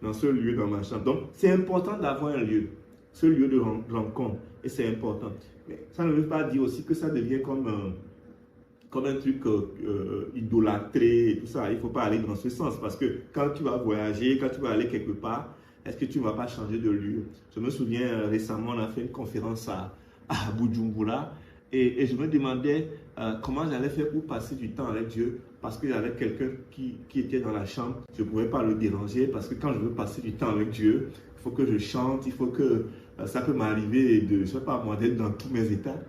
dans ce lieu, dans ma chambre. Donc, c'est important d'avoir un lieu, ce lieu de rencontre, et c'est important. Mais ça ne veut pas dire aussi que ça devient comme un truc idolâtré et tout ça. Il ne faut pas aller dans ce sens, parce que quand tu vas voyager, quand tu vas aller quelque part, est-ce que tu ne vas pas changer de lieu? Je me souviens récemment, on a fait une conférence à Bujumbura, et je me demandais comment j'allais faire pour passer du temps avec Dieu, parce qu'il y avait quelqu'un qui était dans la chambre. Je ne pouvais pas le déranger, parce que quand je veux passer du temps avec Dieu, il faut que je chante, il faut que ça peut m'arriver de, je ne sais pas moi, d'être dans tous mes états.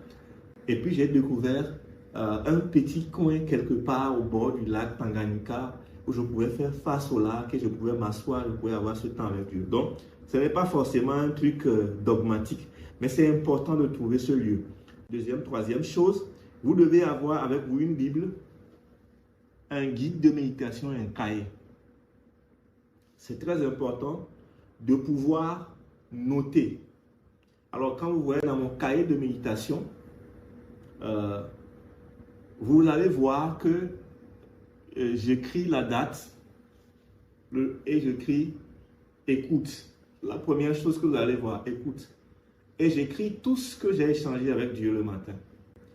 Et puis j'ai découvert un petit coin quelque part au bord du lac Tanganyika, où je pouvais faire face au lac et je pouvais m'asseoir, je pouvais avoir ce temps avec Dieu. Donc, ce n'est pas forcément un truc dogmatique, mais c'est important de trouver ce lieu. Deuxième, troisième chose, vous devez avoir avec vous une Bible, un guide de méditation et un cahier. C'est très important de pouvoir noter. Alors, quand vous voyez dans mon cahier de méditation, vous allez voir que j'écris la date et j'écris écoute. La première chose que vous allez voir, écoute. Et j'écris tout ce que j'ai échangé avec Dieu le matin.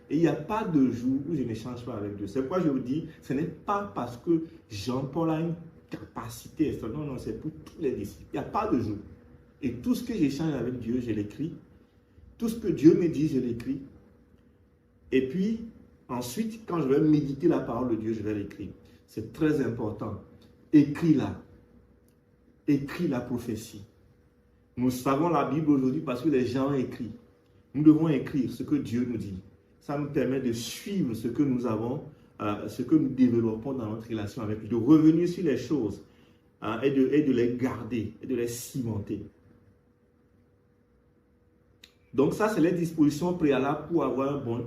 Et il n'y a pas de jour où je n'échange pas avec Dieu. C'est pourquoi je vous dis, ce n'est pas parce que Jean-Paul a une capacité. Non, non, c'est pour tous les disciples. Il n'y a pas de jour. Et tout ce que j'échange avec Dieu, je l'écris. Tout ce que Dieu me dit, je l'écris. Et puis, ensuite, quand je vais méditer la parole de Dieu, je vais l'écrire. C'est très important. Écris-la. Écris la prophétie. Nous savons la Bible aujourd'hui parce que les gens écrivent. Nous devons écrire ce que Dieu nous dit. Ça nous permet de suivre ce que nous avons, ce que nous développons dans notre relation avec lui, de revenir sur les choses et de les garder, et de les cimenter. Donc ça, c'est les dispositions préalables pour avoir un bon